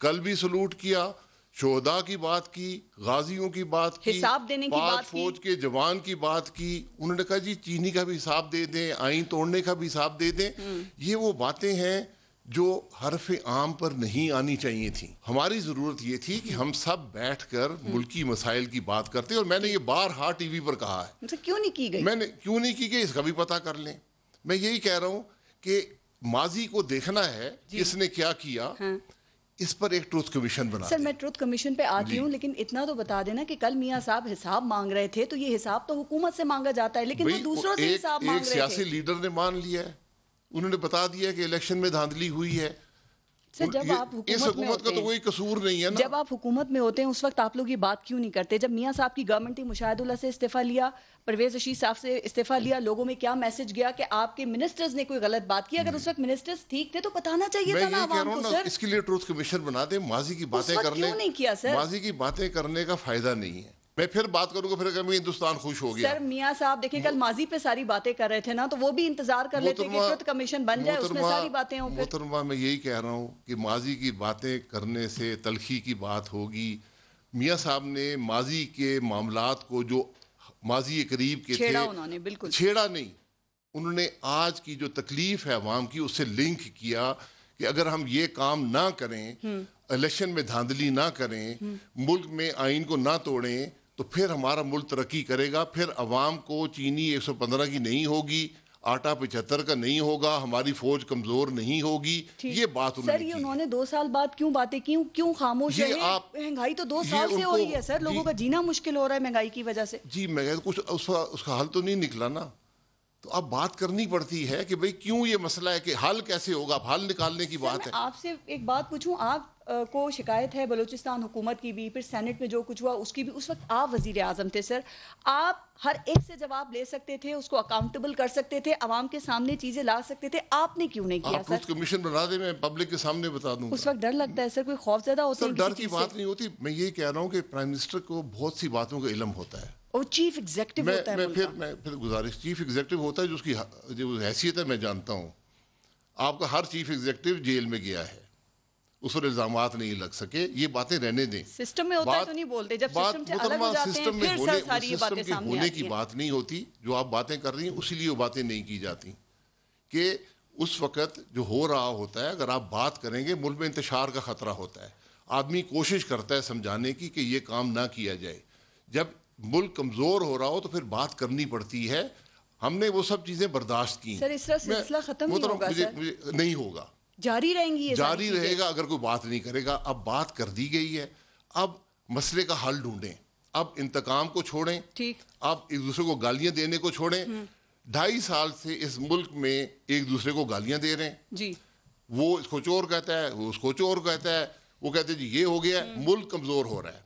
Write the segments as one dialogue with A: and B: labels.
A: کل بھی سلوٹ کیا، شہداء کی بات کی، غازیوں کی بات کی،
B: حساب دینے کی
A: پاک
B: بات کی،
A: فوج کے جوان کی بات کی. انہوں نے کہا جی چینی کا بھی حساب دے دیں، آئین توڑنے کا بھی حساب دے دیں. یہ وہ باتیں ہیں جو حرف عام پر نہیں آنی چاہیے تھیں. ہماری ضرورت یہ تھی کہ ہم سب بیٹھ کر ملکی مسائل کی بات کرتے، اور میں نے یہ بارہا ٹی وی پر کہا ہے.
B: کیوں نہیں کی گئی؟
A: میں نے کیوں نہیں کی گئی اس کا بھی پتہ کر لیں. میں یہی کہہ رہا ہوں کہ ماضی کو دیکھنا ہے کس نے کیا کیا، اس پر ایک ٹروتھ کمیشن بنا.
B: سر میں ٹروتھ کمیشن پہ آتی ہوں، لیکن اتنا تو بتا دینا کہ کل میاں صاحب حساب مانگ رہے تھے، تو یہ حساب تو حکومت سے مانگا جاتا ہے، لیکن وہ دوسروں سے حساب مانگ رہے تھے.
A: ایک سیاسی لیڈر نے مان لیا ہے، انہوں نے بتا دیا کہ الیکشن میں دھاندلی ہوئی ہے.
B: سر جب آپ
A: اس حکومت کا تو کوئی قصور نہیں ہے نا.
B: جب آپ حکومت میں ہوتے ہیں اس وقت آپ لوگ یہ بات کیوں نہیں کرتے؟ جب میاں صاحب کی گورنمنٹ تھی، مشاہد اللہ سے استعفیٰ لیا، پرویز رشید صاحب سے استعفیٰ لیا، لوگوں میں کیا میسج گیا کہ آپ کے منسٹرز نے کوئی غلط بات کی؟ اگر اس وقت منسٹرز ٹھیک تھے تو بتانا چاہیے تھا نا عوام کو. سر
A: اس کے لیے ٹروتھ کمیشن بنا دیں. ماضی کی باتیں کرنے،
B: کیوں نہیں کیا سر؟
A: ماضی کی باتیں کرنے کا فائدہ نہیں ہے. میں پھر بات کروں گا، پھر اگر ہندوستان خوش ہو گیا.
B: سر میاں صاحب دیکھیں کل ماضی پہ ساری باتیں کر رہے تھے نا، تو وہ بھی انتظار کر لیتے کہ ٹروتھ کمیشن بن جائے، اس میں ساری باتیں ہوں.
A: محترمہ میں یہی کہہ رہا ہوں کہ ماضی کی باتیں کرنے سے تلخی کی بات ہوگی. میاں صاحب نے ماضی کے معاملات کو جو ماضی قریب کے تھے
B: انہوں نے بالکل
A: چھیڑا نہیں. انہوں نے آج کی جو تکلیف ہے عوام کی اس سے لنک کیا کہ اگر ہم یہ کام نہ کریں، الیکشن میں دھاندلی نہ کریں، ملک میں آئین کو نہ توڑیں، تو پھر ہمارا ملک ترقی کرے گا. پھر عوام کو چینی 115 کی نہیں ہوگی، آٹا 75 کا نہیں ہوگا، ہماری فوج کمزور نہیں ہوگی. یہ بات
B: سر یہ انہوں نے 2 سال بعد کیوں باتیں کیوں خاموش رہے؟ مہنگائی تو 2 سال سے ہو رہی ہے سر، لوگوں کا جینا مشکل ہو رہا ہے مہنگائی کی وجہ سے.
A: جی میں کچھ اس کا حل تو نہیں نکلا نا. تو اب بات کرنی پڑتی ہے کہ بھئی کیوں یہ مسئلہ ہے، کہ حل کیسے ہوگا. حل نکالنے کی بات ہے.
B: آپ سے ایک بات پوچھوں، آپ کو شکایت ہے بلوچستان حکومت کی بھی، پھر سینٹ میں جو کچھ ہوا اس کی بھی. اس وقت آپ وزیر اعظم تھے سر، آپ ہر ایک سے جواب لے سکتے تھے، اس کو اکاؤنٹیبل کر سکتے تھے، عوام کے سامنے چیزیں لا سکتے تھے. آپ نے کیوں نہیں کیا
A: آپ
B: سر؟
A: ٹروتھ کمیشن بنا دیں، میں پبلک کے سامنے بتا دوں گا.
B: اس وقت ڈر لگتا ہے سر، کوئی خوف زدہ ہوتے ہیں؟
A: سر ڈر کی بات نہیں ہوتی. میں یہ کہہ رہا ہوں کہ پرائم منسٹر کو بہت سی باتوں کا علم ہوتا ہے،
B: اور چیف ایگزیکٹو ہوتا ہے.
A: میں پھر گزارش، چیف ایگزیکٹو ہوتا ہے جو اس کی جو حیثیت ہے میں جانتا ہوں. آپ کا ہر چیف ایگزیکٹو جیل میں گیا ہے، اس پر الزامات نہیں لگ سکے. یہ باتیں رہنے دیں.
B: سسٹم میں ہوتا ہے تو نہیں بولتے، جب سسٹم سے الگ ہو جاتے ہیں پھر سر ساری یہ باتیں سامنے
A: ہونے
B: آتی
A: کی
B: ہیں.
A: بات نہیں ہوتی. جو آپ باتیں کر رہی ہیں اسی لیے وہ باتیں نہیں کی جاتی کہ اس وقت جو ہو رہا ہوتا ہے، اگر آپ بات کریں گے ملک میں انتشار کا خطرہ ہوتا ہے. آدمی کوشش کرتا ہے سمجھانے کی کہ یہ کام نہ کیا جائے. جب ملک کمزور ہو رہا ہو تو پھر بات کرنی پڑتی ہے. ہم نے وہ سب چیزیں برداشت کی.
B: سر اس طرح سلسلہ ختم نہیں ہوگا سر؟
A: نہیں ہوگا،
B: جاری رہیں گی،
A: جاری رہے گا اگر کوئی بات نہیں کرے گا. اب بات کر دی گئی ہے، اب مسئلے کا حل ڈھونڈیں. اب انتقام کو چھوڑیں،
B: ٹھیک،
A: اب ایک دوسرے کو گالیاں دینے کو چھوڑیں. 2.5 سال سے اس ملک میں ایک دوسرے کو گالیاں دے رہے ہیں.
B: جی
A: وہ اس کو چور کہتا ہے، وہ اس کو چور کہتا ہے، وہ کہتے ہیں جی یہ ہو گیا. ملک کمزور ہو رہا ہے.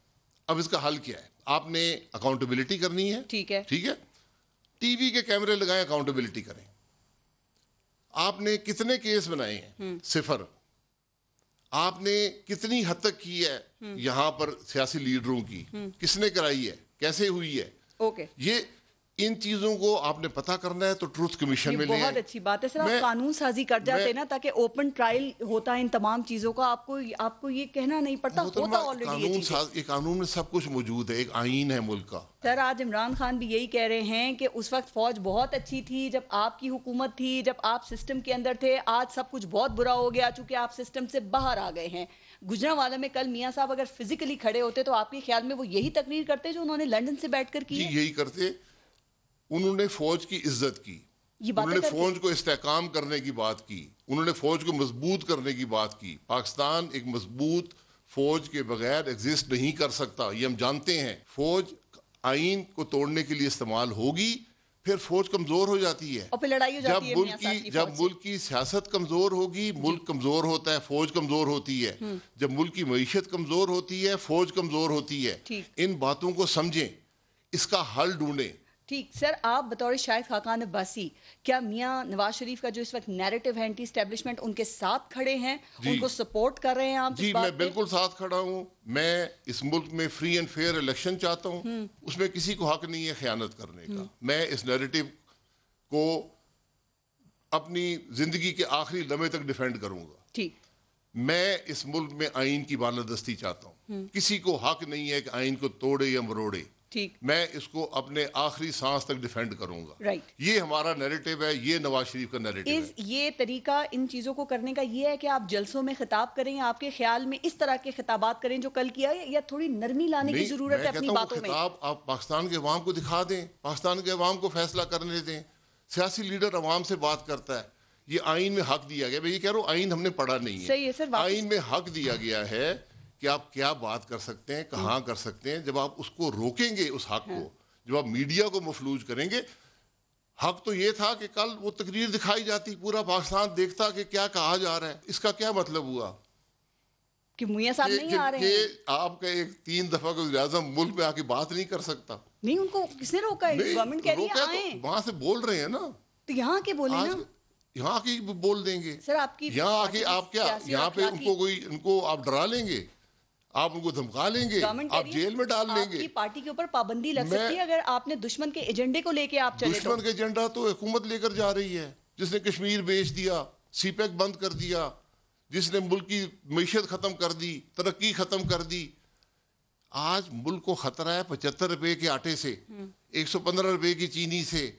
A: اب اس کا حل کیا ہے؟ آپ نے اکاؤنٹیبلٹی کرنی ہے.
B: ٹھیک ہے،
A: ٹھیک ہے، ٹی وی کے کیمرے لگائیں، اکاؤنٹیبلٹی کریں. آپ نے کتنے کیس بنائے ہیں؟ 0. آپ نے کتنی حد تک کی ہے یہاں پر سیاسی لیڈروں کی؟ کس نے کرائی ہے؟ کیسے ہوئی ہے؟
B: اوکے،
A: یہ ان چیزوں کو آپ نے پتا کرنا ہے تو ٹروتھ کمیشن میں لے
B: بہت اچھی بات ہے سر. آپ قانون سازی کر جاتے نا تاکہ اوپن ٹرائل ہوتا ہے ان تمام چیزوں کا. آپ کو یہ کہنا نہیں پڑتا، ہوتا آلریڈی.
A: قانون میں سب کچھ موجود ہے، ایک آئین ہے ملک کا.
B: سر آج عمران خان بھی یہی کہہ رہے ہیں کہ اس وقت فوج بہت اچھی تھی جب آپ کی حکومت تھی، جب آپ سسٹم کے اندر تھے. آج سب کچھ بہت برا ہو گیا چونکہ آپ سسٹم سے باہر آ گئے ہیں. گجرانوالہ میں کل میاں صاحب اگر فزیکلی کھڑے ہوتے تو آپ کے خیال میں وہ یہی تقریر کرتے جو انہوں نے لندن سے بیٹھ کر کی؟
A: جی یہی کرتے. انہوں نے فوج کی عزت کی، انہوں نے فوج کو استحکام کرنے کی بات کی، انہوں نے فوج کو مضبوط کرنے کی بات کی. پاکستان ایک مضبوط فوج کے بغیر ایگزسٹ نہیں کر سکتا، یہ ہم جانتے ہیں. فوج آئین کو توڑنے کے لیے استعمال ہوگی، پھر فوج کمزور ہو جاتی ہے.
B: اور پھر لڑائی ہو جاتی ہے.
A: جب ملک کی سیاست کمزور ہوگی، ملک کمزور ہوتا ہے، فوج کمزور ہوتی ہے. جب ملک کی معیشت کمزور ہوتی ہے، فوج کمزور ہوتی ہے. ان باتوں کو سمجھیں، اس کا حل ڈھونڈیں.
B: ٹھیک سر، آپ بطور شاہد خاقان عباسی کیا میاں نواز شریف کا جو اس وقت نیریٹو ہے اینٹی اسٹیبلشمنٹ، ان کے ساتھ کھڑے ہیں؟ ان کو سپورٹ کر رہے ہیں آپ؟
A: جی میں بالکل ساتھ کھڑا ہوں. میں اس ملک میں فری اینڈ فیئر الیکشن چاہتا ہوں. اس میں کسی کو حق نہیں ہے خیانت کرنے کا. میں اس نیریٹو کو اپنی زندگی کے آخری لمحے تک ڈیفینڈ کروں گا.
B: ٹھیک،
A: میں اس ملک میں آئین کی بالادستی چاہتا ہوں. کسی کو حق نہیں ہے کہ آئین کو توڑے یا مروڑے.
B: ٹھیک.
A: میں اس کو اپنے آخری سانس تک ڈیفینڈ کروں گا.
B: رائٹ.
A: یہ ہمارا نیریٹو ہے, یہ نواز شریف کا نیریٹو ہے.
B: یہ طریقہ ان چیزوں کو کرنے کا یہ ہے کہ آپ جلسوں میں خطاب کریں, آپ کے خیال میں اس طرح کے خطابات کریں جو کل کیا, یا تھوڑی نرمی لانے کی ضرورت ہے اپنی باتوں میں؟
A: خطاب آپ پاکستان کے عوام کو دکھا دیں, پاکستان کے عوام کو فیصلہ کرنے دیں. سیاسی لیڈر عوام سے بات کرتا ہے. یہ آئین میں حق دیا گیا, میں یہ کہہ رہا ہوں آئین ہم نے پڑھا نہیں ہے.
B: صحیح ہے سر.
A: آئین میں حق دیا گیا ہے کہ آپ کیا بات کر سکتے ہیں, کہاں کر سکتے ہیں. جب آپ اس کو روکیں گے, اس حق کو, جب آپ میڈیا کو مفلوج کریں گے. حق تو یہ تھا کہ کل وہ تقریر دکھائی جاتی, پورا پاکستان دیکھتا کہ کیا کہا جا رہا ہے. اس کا کیا مطلب ہوا
B: کہ میاں صاحب نہیں آ رہے ہیں؟
A: کہ آپ کا ایک 3 دفعہ کا وزیر اعظم ملک میں آ کے بات نہیں کر سکتا.
B: نہیں, ان کو کس نے روکا ہے؟ گورنمنٹ کہہ رہی ہے آئیں.
A: وہاں سے بول رہے ہیں نا,
B: تو یہاں کے بولیں نا.
A: یہاں کی بول دیں گے
B: سر. آپ کی
A: یہاں آ کے آپ کیا, یہاں پہ ان کو آپ ڈرا لیں گے, آپ ان کو دھمکا لیں گے, آپ جیل میں ڈال لیں گے.
B: آپ کی پارٹی کے اوپر پابندی لگ سکتی ہے اگر آپ نے دشمن کے ایجنڈے کو لے کے آپ چلے.
A: دشمن کا ایجنڈا تو حکومت لے کر جا رہی ہے, جس نے کشمیر بیچ دیا, سی پیک بند کر دیا, جس نے ملک کی معیشت ختم کر دی, ترقی ختم کر دی. آج ملک کو خطرہ ہے 75 روپے کے آٹے سے, 115 روپے کی چینی سے.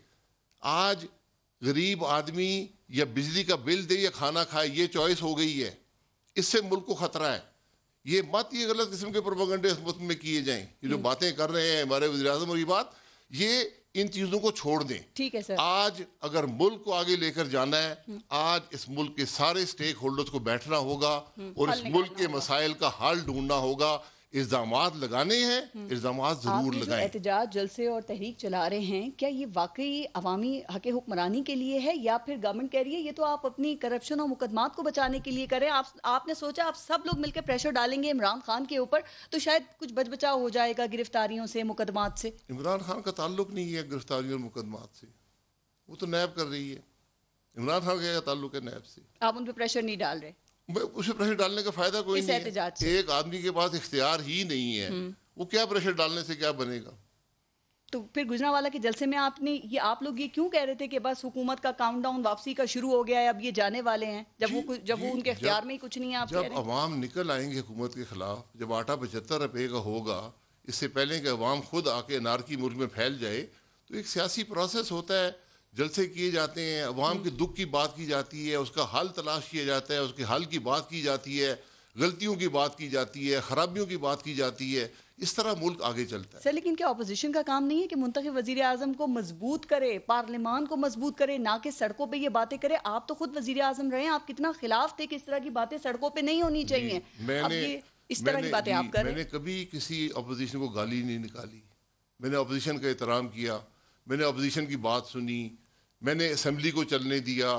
A: آج غریب آدمی یا بجلی کا بل دے یا کھانا کھائے, یہ چوائس ہو گئی ہے. اس سے ملک کو خطرہ ہے. یہ غلط قسم کے پروپیگنڈے اس ملک میں کیے جائیں. یہ جو باتیں کر رہے ہیں ہمارے وزیر اعظم, اور یہ بات, یہ ان چیزوں کو چھوڑ دیں.
B: ٹھیک ہے سر.
A: آج اگر ملک کو آگے لے کر جانا ہے, آج اس ملک کے سارے سٹیک ہولڈرز کو بیٹھنا ہوگا اور اس ملک کے مسائل کا حل ڈھونڈنا ہوگا. الزامات لگانے ہیں, الزامات ضرور لگائیں.
B: احتجاج, جلسے اور تحریک چلا رہے ہیں, کیا یہ واقعی عوامی حق حکمرانی کے لیے ہے, یا پھر گورنمنٹ کہہ رہی ہے یہ تو آپ اپنی کرپشن اور مقدمات کو بچانے کے لیے کریں؟ آپ نے سوچا آپ سب لوگ مل کے پریشر ڈالیں گے عمران خان کے اوپر تو شاید کچھ بچ بچاؤ ہو جائے گا گرفتاریوں سے, مقدمات سے؟
A: عمران خان کا تعلق نہیں ہے گرفتاریوں اور مقدمات سے, وہ تو نیب کر رہی ہے. عمران خان کا تعلق ہے نیب سے.
B: آپ ان پہ پریشر نہیں ڈال رہے؟
A: اسے پریشر ڈالنے کا فائدہ کوئی نہیں ہے. ایک آدمی کے پاس اختیار ہی نہیں ہے, وہ کیا پریشر ڈالنے سے کیا بنے گا؟
B: تو پھر گجرانوالہ کے جلسے میں آپ لوگ یہ کیوں کہہ رہے تھے کہ بس حکومت کا کاؤنٹ ڈاؤن واپسی کا شروع ہو گیا ہے, اب یہ جانے والے ہیں, جب وہ ان کے اختیار میں ہی کچھ نہیں ہے؟ آپ
A: جب عوام نکل آئیں گے حکومت کے خلاف, جب آٹا 75 روپے کا ہوگا, اس سے پہلے کہ عوام خود آ کے انارکی ملک میں پھیل جائے, تو ایک سیاسی پروسیس ہوتا ہے, جلسے کیے جاتے ہیں, عوام کے دکھ کی بات کی جاتی ہے, اس کا حل تلاش کیا جاتا ہے, اس کے حل کی بات کی جاتی ہے, غلطیوں کی بات کی جاتی ہے, خرابیوں کی بات کی جاتی ہے. اس طرح ملک آگے چلتا ہے.
B: سر لیکن کیا اپوزیشن کا کام نہیں ہے کہ منتخب وزیر اعظم کو مضبوط کرے, پارلیمان کو مضبوط کرے, نہ کہ سڑکوں پہ یہ باتیں کرے؟ آپ تو خود وزیر اعظم رہے ہیں, آپ کتنا خلاف تھے کہ اس طرح کی باتیں سڑکوں پہ نہیں ہونی چاہیے. اب یہ اس طرح کی باتیں آپ کر رہے ہیں.
A: میں نے کبھی کسی اپوزیشن کو گالی نہیں نکالی. میں نے اپوزیشن کا احترام کیا, میں نے اپوزیشن کی بات سنی, میں نے اسمبلی کو چلنے دیا,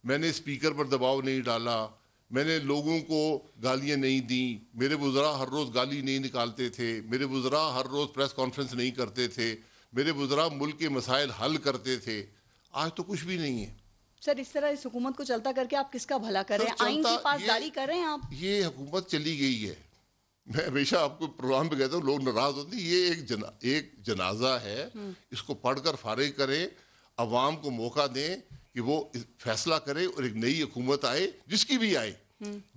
A: میں نے اسپیکر پر دباؤ نہیں ڈالا, میں نے لوگوں کو گالیاں نہیں دیں. میرے وزراء ہر روز گالی نہیں نکالتے تھے, میرے وزراء ہر روز پریس کانفرنس نہیں کرتے تھے, میرے وزراء ملک کے مسائل حل کرتے تھے. آج تو کچھ بھی نہیں ہے.
B: سر اس طرح اس حکومت کو چلتا کر کے آپ کس کا بھلا کر رہے ہیں؟ آئین کی پاسداری کر رہے ہیں آپ.
A: یہ حکومت چلی گئی ہے. میں ہمیشہ آپ کو پروگرام پہ کہتا ہوں, لوگ ناراض ہوتے ہیں. یہ ایک جنازہ ہے, اس کو پڑھ کر فارغ کریں, عوام کو موقع دیں کہ وہ فیصلہ کرے اور ایک نئی حکومت آئے, جس کی بھی آئے.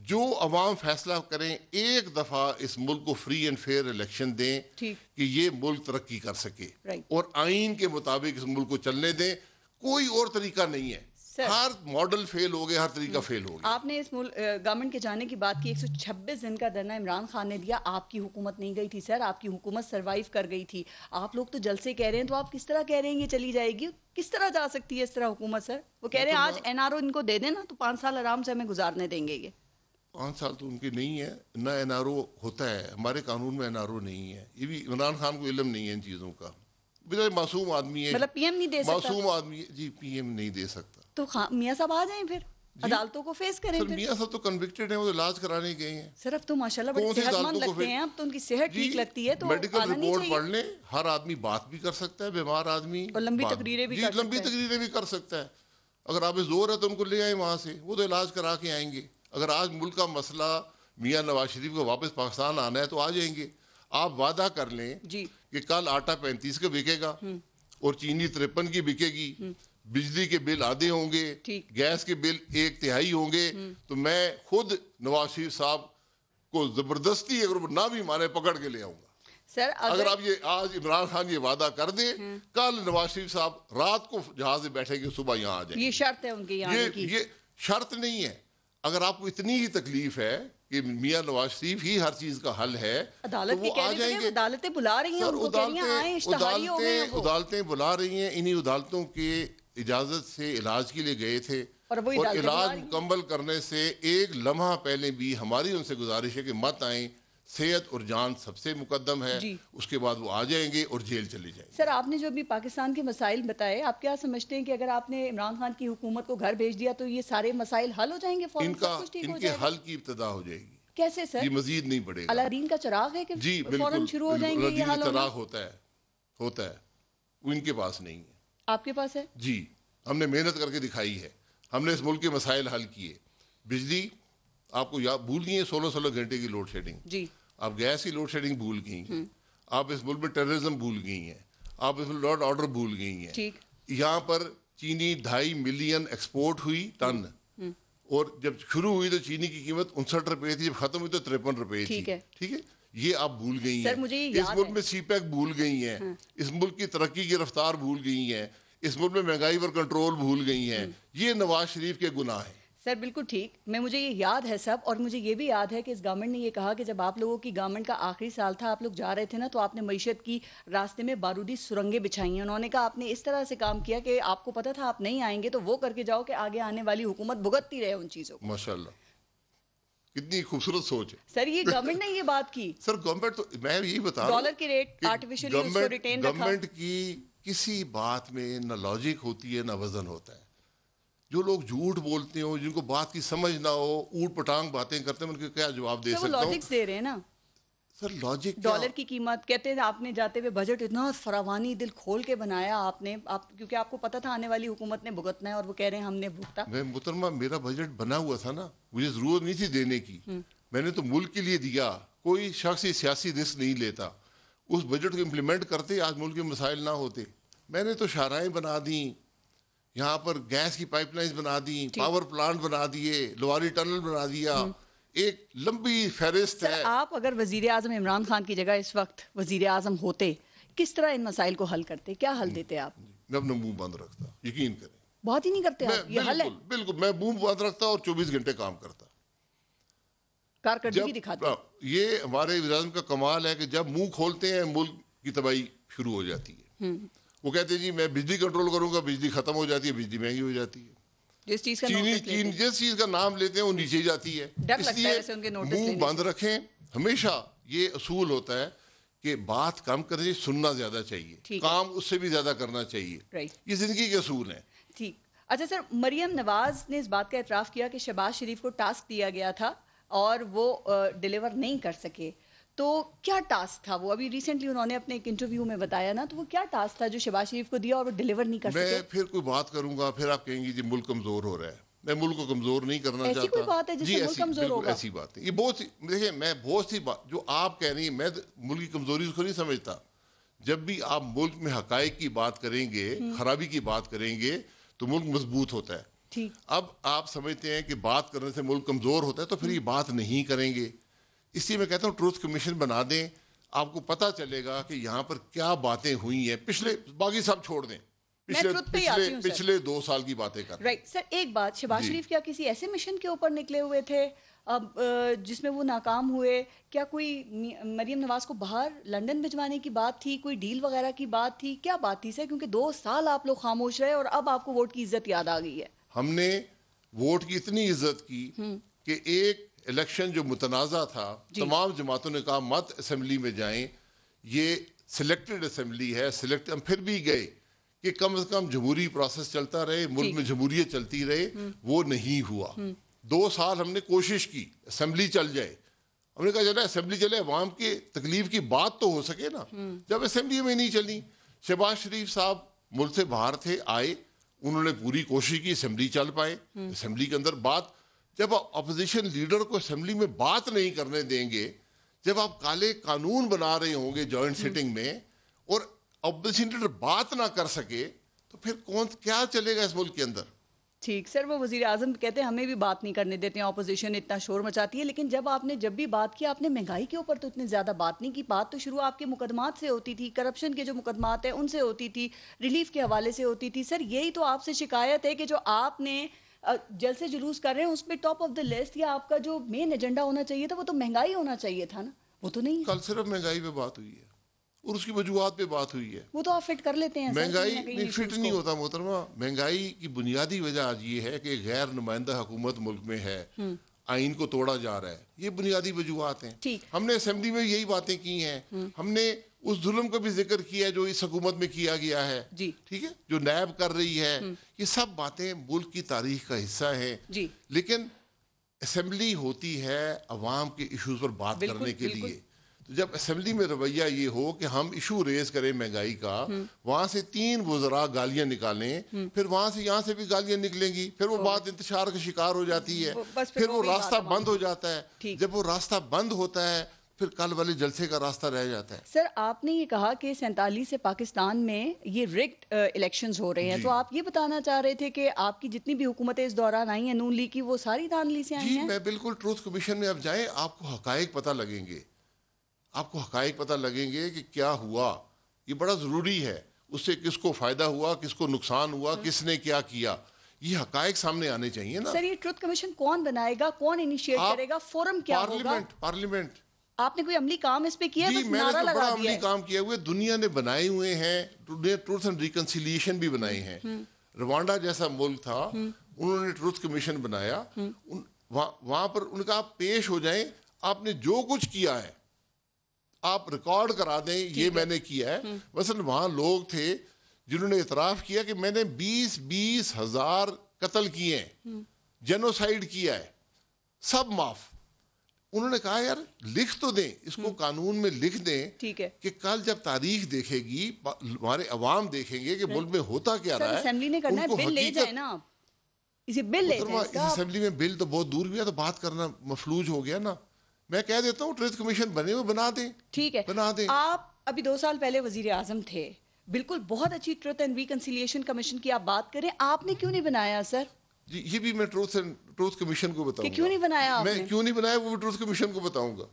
A: جو عوام فیصلہ کریں, ایک دفعہ اس ملک کو فری اینڈ فیئر الیکشن دیں کہ یہ ملک ترقی کر سکے, اور آئین کے مطابق اس ملک کو چلنے دیں. کوئی اور طریقہ نہیں ہے. ہر ماڈل فیل ہو گیا, ہر طریقہ فیل ہو گیا.
B: آپ نے اس گورنمنٹ کے جانے کی بات کی, 126 دن کا دھرنا عمران خان نے دیا. آپ کی حکومت نہیں گئی تھی سر, آپ کی حکومت سروائیو کر گئی تھی. آپ لوگ تو جلسے کہہ رہے ہیں, تو آپ کس طرح کہہ رہے ہیں یہ چلی جائے گی؟ کس طرح جا سکتی ہے اس طرح حکومت سر؟ وہ کہہ رہے ہیں آج این آر او ان کو دے دینا تو 5 سال آرام سے ہمیں گزارنے دیں گے. یہ
A: 5 سال تو ان کے نہیں ہے, نہ این آر او ہوتا ہے. ہمارے قانون میں این آر او نہیں ہے. یہ بھی عمران خان کو علم نہیں ہے ان چیزوں کا. معصوم آدمی ہے,
B: مطلب پی ایم نہیں دے سکتا.
A: معصوم آدمی ہے جی, پی ایم نہیں دے سکتا.
B: تو میاں صاحب آ جائیں, پھر عدالتوں کو فیس کریں.
A: میاں صاحب تو کنوکٹڈ ہیں, وہ علاج کرانے گئے ہیں.
B: سر اب تو ماشاءاللہ بڑے صحت مند لگتے ہیں, اب تو ان کی صحت ٹھیک لگتی ہے, تو
A: میڈیکل رپورٹ پڑھ لیں. ہر آدمی بات بھی کر سکتا ہے, بیمار آدمی,
B: اور لمبی تقریریں بھی
A: کر سکتا ہے. اگر آپ زور ہے تو ان کو لے آئیں وہاں سے, وہ تو علاج کرا کے آئیں گے. اگر آج ملک کا مسئلہ میاں نواز شریف کو واپس پاکستان آنا ہے تو آ جائیں گے. آپ وعدہ کر لیں کہ کل آٹا 35 کا بکے گا اور چینی 53 کی بکے گی. بجلی کے بل آدھے ہوں گے, گیس کے بل 1/3 ہوں گے, تو میں خود نواز شریف صاحب کو زبردستی اگر نہ بھی مانے پکڑ کے لے آؤں گا.
B: سر
A: اگر آپ یہ آج عمران خان یہ وعدہ کر دیں, کل نواز شریف صاحب رات کو جہاز میں بیٹھیں گے, صبح یہاں آ جائیں گے.
B: یہ شرط ہے ان کی یہاں کی.
A: یہ شرط نہیں ہے. اگر آپ کو اتنی ہی تکلیف ہے کہ میاں نواز شریف ہی ہر چیز کا حل ہے,
B: عدالت بھی کہہ رہی ہے, عدالتیں بلا رہی ہیں ان کو, کہہ رہی ہیں آئیں, اشتہاری ہو گئے ہیں وہ.
A: عدالتیں بلا رہی ہیں. انہی عدالتوں کے اجازت سے علاج کے لیے گئے تھے,
B: اور
A: علاج مکمل کرنے سے ایک لمحہ پہلے بھی ہماری ان سے گزارش ہے کہ مت آئیں, صحت اور جان سب سے مقدم ہے. اس کے بعد وہ آ جائیں گے اور جیل چلے جائیں گے.
B: سر آپ نے جو ابھی پاکستان کے مسائل بتائے, آپ کیا سمجھتے ہیں کہ اگر آپ نے عمران خان کی حکومت کو گھر بھیج دیا تو یہ سارے مسائل حل ہو جائیں گے فوراً, سب کچھ ٹھیک ہو
A: ان
B: جائے
A: کے
B: گا؟
A: حل کی ابتدا ہو جائے گی.
B: کیسے سر؟
A: یہ مزید نہیں بڑھے گا.
B: الادین کا چراغ ہے کہ
A: جی
B: فوراً شروع ہو جائیں گے یہ حل ہونا؟
A: چراغ ہوتا ہے وہ ان کے پاس نہیں ہے.
B: آپ کے پاس ہے؟
A: جی, ہم نے محنت کر کے دکھائی ہے. ہم نے اس ملک کے مسائل حل کیے. بجلی آپ کو بھول گئی ہے, 16 گھنٹے کی لوڈ شیڈنگ.
B: جی.
A: آپ گیس کی لوڈ شیڈنگ بھول گئی ہیں. آپ اس ملک میں ٹیررزم بھول گئی ہیں. آپ اس میں لا اینڈ آرڈر بھول گئی ہیں. یہاں پر چینی 2.5 ملین ایکسپورٹ ہوئی ٹن, اور جب شروع ہوئی تو چینی کی قیمت 59 روپے تھی, جب ختم ہوئی تو 53 روپے تھی. ٹھیک ہے, یہ آپ بھول گئی ہیں. اس ملک میں سی پیک بھول گئی ہیں. اس ملک کی ترقی کی رفتار بھول گئی ہیں. اس ملک میں مہنگائی پر کنٹرول بھول گئی ہیں. یہ نواز شریف کے گناہ ہیں.
B: سر بالکل ٹھیک, مجھے یہ یاد ہے سب, اور مجھے یہ بھی یاد ہے کہ اس گورنمنٹ نے یہ کہا کہ جب آپ لوگوں کی گورنمنٹ کا آخری سال تھا, آپ لوگ جا رہے تھے نا, تو آپ نے معیشت کی راستے میں بارودی سرنگیں بچھائی ہیں. انہوں نے کہا آپ نے اس طرح سے کام کیا کہ آپ کو پتا تھا آپ نہیں آئیں گے, تو وہ کر کے جاؤ کہ آگے آنے والی حکومت بھگتتی رہے ان چیزوں کو.
A: ماشاءاللہ, کتنی خوبصورت سوچ ہے.
B: سر یہ گورنمنٹ نے یہ بات کی.
A: سر گورنمنٹ تو میں یہی بتا رہا ہوں,
B: ڈالر کی ریٹ آرٹیفیشلی اس کو ریٹین رکھا.
A: گورنمنٹ کی کسی بات میں نہ لاجک ہوتی ہے نہ وزن ہوتا ہے. جو لوگ جھوٹ بولتے ہوں, جن کو بات کی سمجھ نہ ہو, اوٹ پٹانگ باتیں کرتے ہیں, ان کو کیا جواب دے سکتا ہوں.
B: لاجکس دے رہے ہیں نا
A: سر. لاجک
B: ڈالر کی قیمت کہتے ہیں آپ نے جاتے ہوئے بجٹ اتنا فراوانی دل کھول کے بنایا آپ نے, کیونکہ آپ کو پتا تھا آنے والی حکومت نے بھگتنا ہے, اور وہ کہہ رہے ہیں ہم نے بھگتا.
A: میں محترمہ, میرا بجٹ بنا ہوا تھا نا, مجھے ضرورت نہیں تھی دینے کی. میں نے تو ملک کے لیے دیا. کوئی شخص سیاسی رسک نہیں لیتا. اس بجٹ کو امپلیمنٹ کرتے آج ملک کے مسائل نہ ہوتے. میں نے تو شاہراہیں بنا دیں, یہاں پر گیس کی پائپ لائنز بنا دی, پاور پلانٹ بنا دیے, لواری ٹنل بنا دیا. ایک لمبی فہرست ہے.
B: آپ اگر وزیر اعظم عمران خان کی جگہ اس وقت وزیر اعظم ہوتے, کس طرح ان مسائل کو حل کرتے, کیا حل دیتے آپ؟
A: میں اپنا منہ بند رکھتا, یقین کریں.
B: بات ہی نہیں کرتے آپ, یہ حل ہے؟
A: بالکل, میں منہ بند رکھتا اور 24 گھنٹے کام کرتا,
B: کارکردگی دکھاتے.
A: یہ ہمارے وزیر اعظم کا کمال ہے کہ جب منہ کھولتے ہیں ملک کی تباہی شروع ہو جاتی ہے. وہ کہتے ہیں جی میں بجلی کنٹرول کروں گا, بجلی ختم ہو جاتی ہے, بجلی مہنگی ہو جاتی ہے.
B: جس چیز
A: کا نام لیتے ہیں وہ نیچے جاتی ہے. اس لیے منہ بند رکھیں. ہمیشہ یہ اصول ہوتا ہے کہ بات کم کریں, سننا زیادہ چاہیے, کام اس سے بھی زیادہ کرنا چاہیے. یہ زندگی کے اصول ہیں.
B: ٹھیک. اچھا سر, مریم نواز نے اس بات کا اعتراف کیا کہ شہباز شریف کو ٹاسک دیا گیا تھا اور وہ ڈیلیور نہیں کر سکے. تو کیا ٹاسک تھا وہ؟ ابھی ریسنٹلی انہوں نے اپنے ایک انٹرویو میں بتایا نا, تو وہ کیا ٹاسک تھا جو شہباز شریف کو دیا اور وہ ڈیلیور نہیں کر سکے؟
A: میں پھر کوئی بات کروں گا, پھر آپ کہیں گے جی ملک کمزور ہو رہا ہے. میں ملک کو کمزور نہیں کرنا چاہتا.
B: ایسی کوئی بات ہے جس سے ملک کمزور ہوگا؟
A: ایسی بات ہے. یہ بہت سی, دیکھیں میں بہت سی بات جو آپ کہہ رہی ہیں, میں ملک کی کمزوری اس کو نہیں سمجھتا. جب بھی آپ ملک میں حقائق کی بات کریں گے, خرابی کی بات کریں گے, تو ملک مضبوط ہوتا ہے. اب آپ سمجھتے ہیں کہ بات کرنے سے ملک کمزور ہوتا ہے, تو پھر یہ بات نہیں کریں گے. اس لیے میں کہتا ہوں ٹروتھ کمیشن بنا دیں, آپ کو پتا چلے گا کہ یہاں پر کیا باتیں ہوئی ہیں. پچھلے باقی سب چھوڑ دیں, پچھلے 2 سال کی باتیں کر.
B: رائٹ سر, ایک بات, شہباز شریف کیا کسی ایسے مشن کے اوپر نکلے ہوئے تھے اب جس میں وہ ناکام ہوئے؟ کیا کوئی مریم نواز کو باہر لنڈن بھجوانے کی بات تھی, کوئی ڈیل وغیرہ کی بات تھی, کیا بات تھی سر؟ کیونکہ 2 سال آپ لوگ خاموش رہے اور اب آپ کو ووٹ کی عزت یاد آ گئی ہے.
A: ہم نے ووٹ کی اتنی عزت کی کہ ایک الیکشن جو متنازع تھا, تمام جماعتوں نے کہا مت اسمبلی میں جائیں, یہ سلیکٹڈ اسمبلی ہے, ہم پھر بھی گئے کہ کم از کم جمہوری پروسیس چلتا رہے, ملک میں جمہوریت چلتی رہے. وہ نہیں ہوا. 2 سال ہم نے کوشش کی اسمبلی چل جائے. ہم نے کہا چلے اسمبلی چلے, عوام کی تکلیف کی بات تو ہو سکے نا. جب اسمبلی میں نہیں چلی, شہباز شریف صاحب ملک سے باہر تھے, آئے, انہوں نے پوری کوشش کی اسمبلی چل پائے. اسمبلی کے اندر بات, جب آپ اپوزیشن لیڈر کو اسمبلی میں بات نہیں کرنے دیں گے, جب آپ کالے قانون بنا رہے ہوں گے جوائنٹ سیٹنگ میں, اور اپوزیشن لیڈر بات نہ کر سکے, تو پھر کیا چلے گا اس ملک کے اندر؟
B: ٹھیک سر، وہ وزیر اعظم کہتے ہیں ہمیں بھی بات نہیں کرنے دیتے ہیں، اپوزیشن اتنا شور مچاتی ہے، لیکن جب بھی بات کیا آپ نے مہنگائی کے اوپر تو اتنے زیادہ بات نہیں کی. بات تو شروع آپ کے مقدمات سے ہوتی تھی، کرپشن کے جو مقدمات ہیں ان سے ہوتی تھی، ریلیف کے حوالے سے ہوتی تھی. سر یہی تو آپ سے شکایت ہے کہ جو آپ نے جلسے جلوس کر رہے ہیں اس میں ٹاپ آف دا لسٹ یا آپ کا جو مین ایجنڈا ہونا چاہیے تھا وہ تو مہنگائی ہونا چاہیے تھا نا، وہ تو نہیں.
A: کل صرف مہنگائی پہ بات ہوئی ہے اور اس کی وجوہات پہ بات ہوئی ہے.
B: وہ تو آپ فٹ کر لیتے ہیں.
A: مہنگائی نہیں فٹ نہیں ہوتا محترمہ. مہنگائی کی بنیادی وجہ آج یہ ہے کہ غیر نمائندہ حکومت ملک میں ہے، آئین کو توڑا جا رہا ہے. یہ بنیادی وجوہات ہیں. ہم نے اسمبلی میں یہی باتیں کی ہیں. ہم نے اس ظلم کا بھی ذکر کیا جو اس حکومت میں کیا گیا ہے، ٹھیک ہے، جو نیب کر رہی ہے. یہ سب باتیں ملک کی تاریخ کا حصہ ہیں. لیکن اسمبلی ہوتی ہے عوام کے ایشوز پر بات کرنے کے لیے. جب اسمبلی میں رویہ یہ ہو کہ ہم ایشو ریز کریں مہنگائی کا، وہاں سے 3 وزراء گالیاں نکالیں، پھر وہاں سے یہاں سے بھی گالیاں نکلیں گی، پھر وہ بات انتشار کا شکار ہو جاتی ہے، پھر وہ راستہ بند ہو جاتا ہے. جب وہ راستہ بند ہوتا ہے پھر کل والے جلسے کا راستہ رہ جاتا ہے.
B: سر آپ نے یہ کہا کہ 47 سے پاکستان میں یہ ریگڈ الیکشنز ہو رہے ہیں، تو آپ یہ بتانا چاہ رہے تھے کہ آپ کی جتنی بھی حکومتیں اس دوران آئی ہیں نون لیگ کی، وہ ساری دھاندلی سے آئی ہیں؟
A: میں بالکل ٹروتھ کمیشن میں اب جائیں، آپ کو حقائق پتہ لگیں گے. آپ کو حقائق پتہ لگیں گے کہ کیا ہوا. یہ بڑا ضروری ہے. اس سے کس کو فائدہ ہوا، کس کو نقصان ہوا، کس نے کیا کیا، یہ حقائق سامنے آنے چاہیے نا.
B: سر یہ ٹروتھ کمیشن کون بنائے گا، کون انیشیٹ کرے گا، فورم کیا ہوگا؟
A: پارلیمنٹ.
B: آپ نے کوئی عملی کام اس پہ کیا ہے؟
A: جی میں نے تو بڑا عملی کام کیا ہوئے، دنیا نے بنائے ہوئے ہیں. ٹروتھ اینڈ ریکنسیلیشن بھی بنائے ہیں. روانڈا جیسا ملک تھا، انہوں نے ٹروتھ کمیشن بنایا. وہاں پر ان کا آپ پیش ہو جائیں، آپ نے جو کچھ کیا ہے آپ ریکارڈ کرا دیں، یہ میں نے کیا ہے. مثلا وہاں لوگ تھے جنہوں نے اعتراف کیا کہ میں نے 20 ہزار قتل کیے ہیں، جینوسائیڈ کیا ہے، سب معاف. انہوں نے کہا یار لکھ تو دیں، اس کو قانون میں لکھ دیں کہ کل جب تاریخ دیکھے گی، ہمارے عوام دیکھیں گے کہ ملک میں ہوتا کیا رہا ہے.
B: اسمبلی نے کرنا ہے، بل لے جائیں نا آپ، اسے بل لے جائیں.
A: اس اسمبلی میں بل تو بہت دور بھی ہے، تو بات کرنا مفلوج ہو گیا نا. میں کہہ دیتا ہوں ٹروتھ کمیشن بنے ہوئے بنا دیں. ٹھیک ہے، بنا دیں.
B: آپ ابھی 2 سال پہلے وزیر اعظم تھے، بالکل بہت اچھی ٹروتھ اینڈ ریکنسیلیشن کمیشن کی آپ بات کریں، آپ نے کیوں نہیں بنایا سر؟
A: جی یہ بھی میں ٹروتھ کمیشن کو بتاؤں گا.
B: کیوں نہیں بنایا آپ نے؟
A: میں کیوں نہیں بنایا وہ بھی ٹروتھ کمیشن کو بتاؤں گا.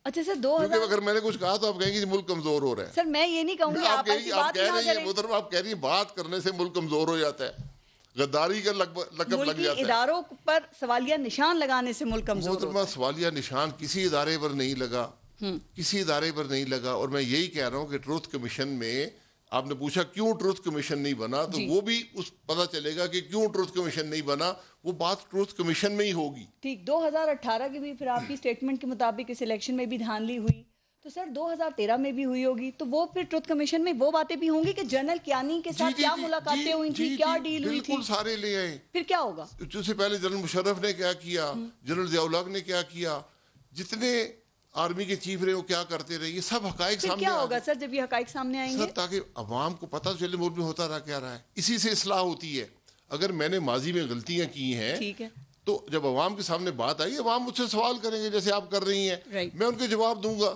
B: اچھا سر،
A: کیونکہ اگر میں نے کچھ کہا تو آپ کہیں گے ملک کمزور ہو رہا ہے.
B: سر میں یہ نہیں کہوں گی آپ ایسی بات نہ کریں.
A: محترم آپ کہہ رہی ہیں بات کرنے سے ملک کمزور ہو جاتا ہے، غداری کا لقب لگ جاتا ہے.
B: اداروں پر سوالیہ نشان لگانے سے ملک کمزور ہوتا ہے.
A: محترمہ سوالیہ نشان کسی ادارے پر نہیں لگا، کسی ادارے پر نہیں لگا. اور میں یہی کہہ رہا ہوں کہ ٹروتھ کمیشن میں آپ نے پوچھا کیوں ٹروتھ کمیشن نہیں بنا، تو وہ بھی پتہ چلے گا کہ کیوں ٹروتھ کمیشن نہیں بنا. وہ بات ٹروتھ کمیشن میں ہی ہوگی.
B: ٹھیک. 2018 کی بھی پھر آپ کی سٹیٹمنٹ کے مطابق اس الیکشن میں بھی دھاندلی ہوئی، تو سر 2013 میں بھی ہوئی ہوگی، تو وہ پھر ٹروتھ کمیشن میں وہ باتیں بھی ہوں گی کہ جنرل کیانی کے ساتھ کیا ملاقاتیں ہوئی تھی، کیا ڈیل ہوئی تھی.
A: بالکل سارے لے آئے.
B: پھر کیا ہوگا؟
A: اس سے پہلے جنرل مشرف نے کیا کیا، جنرل ضیاء الحق نے کیا کیا، جتنے آرمی کے چیف رہے وہ کیا کرتے رہے، یہ سب حقائق سامنے
B: کیا ہوگا سر جب یہ حقائق سامنے آئیں گے؟
A: سر تاکہ عوام کو پتہ چلے ملک میں ہوتا رہا کیا رہا ہے. اسی سے اصلاح ہوتی ہے. اگر میں نے ماضی میں غلطیاں کی ہیں تو جب عوام کے سامنے بات آئی، عوام مجھ سے سوال کریں گے جیسے آپ کر رہی ہیں، میں ان کے جواب دوں گا.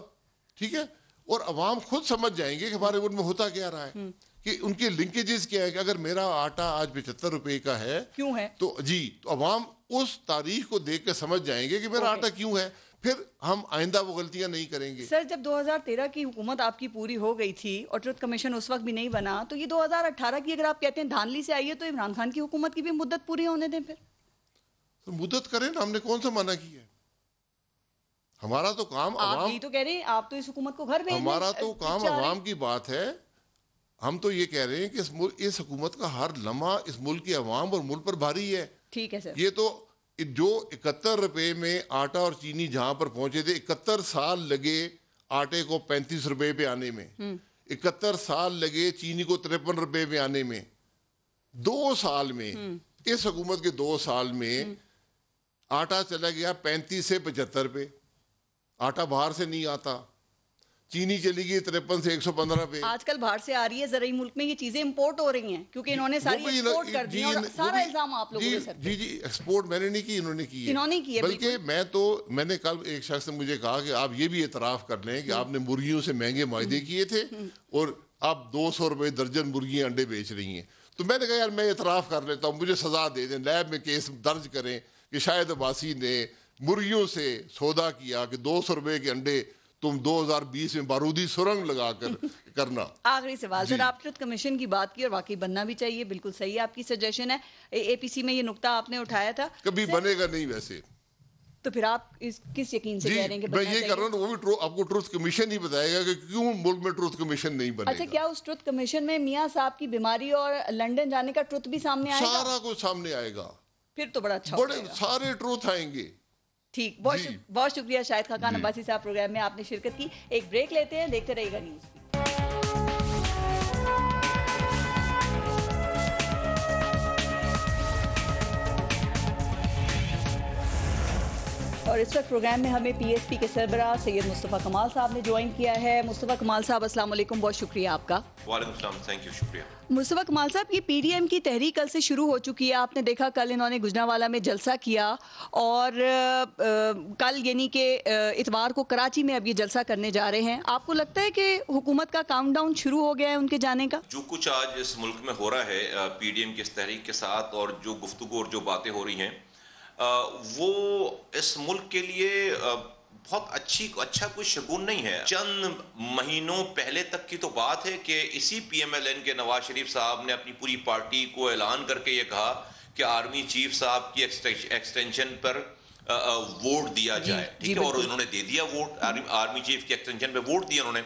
A: ٹھیک ہے. اور عوام خود سمجھ جائیں گے کہ ہمارے ملک میں ہوتا کیا رہا ہے، کہ ان کے لنکیجز کیا ہے. کہ اگر میرا آٹا آج 75 روپے کا ہے
B: کیوں ہے،
A: تو تو عوام اس تاریخ کو دیکھ کے سمجھ جائیں گے کہ میرا آٹا کیوں ہے. پھر ہم آئندہ وہ غلطیاں نہیں کریں گے.
B: سر جب 2013 کی حکومت آپ کی پوری ہو گئی تھی اور ٹروتھ کمیشن اس وقت بھی نہیں بنا، تو یہ 2018 کی اگر آپ کہتے ہیں دھاندلی سے آئی ہے، تو عمران خان کی حکومت کی بھی مدت پوری ہونے دیں. پھر
A: مدت کریں نا، ہم نے کون سا منع کیا ہے. ہمارا تو کام
B: آپ یہی تو کہہ رہے ہیں، آپ تو اس حکومت کو گھر بھیجیں.
A: ہمارا تو کام عوام کی بات ہے. ہم تو یہ کہہ رہے ہیں کہ اس حکومت کا ہر لمحہ اس ملک کے عوام اور ملک پر بھاری ہے.
B: ٹھیک ہے سر.
A: یہ تو جو 71 روپے میں آٹا اور چینی جہاں پر پہنچے تھے، 71 سال لگے آٹے کو 35 روپے پہ آنے میں، 71 سال لگے چینی کو 53 روپے پہ آنے میں. 2 سال میں، اس حکومت کے 2 سال میں آٹا چلا گیا 35 سے 75 پہ. آٹا باہر سے نہیں آتا. چینی چلی گئی 53 سے 115 پہ.
B: آج کل باہر سے آ رہی ہے، زرعی ملک میں یہ چیزیں امپورٹ ہو رہی ہیں کیونکہ انہوں نے ساری ایکسپورٹ کر دی، اور سارا الزام آپ لوگوں کے سر پہ.
A: جی ایکسپورٹ میں نے نہیں کی، انہوں نے کی ہے. بلکہ میں نے کل ایک شخص نے مجھے کہا کہ آپ یہ بھی اعتراف کر لیں کہ آپ نے مرغیوں سے مہنگے معاہدے کیے تھے اور اب 200 روپے درجن مرغیاں انڈے بیچ رہی ہیں. تو میں نے کہا یار میں اعتراف کر لیتا ہوں, مجھے سزا دے دیں, نیب میں کیس درج کریں کہ شاہد عباسی نے مرغیوں سے سودا کیا کہ 200 روپے کے انڈے تم 2020 میں بارودی سرنگ لگا کر کرنا.
B: آخری سوال سر, آپ ٹروتھ کمیشن کی بات کی اور واقعی بننا بھی چاہیے, بالکل صحیح آپ کی سجیشن ہے, اے پی سی میں یہ نقطہ آپ نے اٹھایا تھا.
A: کبھی بنے گا نہیں ویسے.
B: تو پھر آپ کس یقین سے کہہ رہے ہیں کہ
A: میں یہ کر رہا ہوں, وہ بھی آپ کو ٹروتھ کمیشن ہی بتائے گا کہ کیوں ملک میں ٹروتھ کمیشن نہیں بنے گا.
B: اچھا, کیا اس ٹروتھ کمیشن میں میاں صاحب کی بیماری اور لنڈن جانے کا ٹروتھ بھی سامنے آئے گا؟
A: سارا کچھ سامنے آئے گا,
B: پھر تو بڑا اچھا
A: بڑے سارے ٹروتھ آئیں گے.
B: ٹھیک, بہت شکریہ شاہد خاقان عباسی صاحب, پروگرام میں آپ نے شرکت کی. ایک بریک لیتے ہیں, دیکھتے رہیے گا نیوز. اور اس وقت پروگرام میں ہمیں پی ایس پی کے سربراہ سید مصطفیٰ کمال صاحب نے جوائن کیا ہے. مصطفیٰ کمال صاحب السلام علیکم, بہت شکریہ آپ کا.
C: وعلیکم السلام, تھینک یو, شکریہ.
B: مصطفیٰ کمال صاحب, یہ پی ڈی ایم کی تحریک کل سے شروع ہو چکی ہے. آپ نے دیکھا کل انہوں نے گجرانوالہ میں جلسہ کیا, اور کل یعنی کہ اتوار کو کراچی میں اب یہ جلسہ کرنے جا رہے ہیں. آپ کو لگتا ہے کہ حکومت کا کاؤنٹ ڈاؤن شروع ہو گیا ہے ان کے جانے کا؟
C: جو کچھ آج اس ملک میں ہو رہا ہے پی ڈی ایم کی اس تحریک کے ساتھ, اور جو گفتگو اور جو باتیں ہو رہی ہیں, وہ اس ملک کے لیے بہت اچھا کوئی شگون نہیں ہے. چند مہینوں پہلے تک کی تو بات ہے کہ اسی پی ایم ایل این کے نواز شریف صاحب نے اپنی پوری پارٹی کو اعلان کر کے یہ کہا کہ آرمی چیف صاحب کی ایکسٹینشن پر ووٹ دیا جائے. ٹھیک ہے, اور انہوں نے دے دیا ووٹ, آرمی چیف کی ایکسٹینشن پہ ووٹ دیا انہوں نے.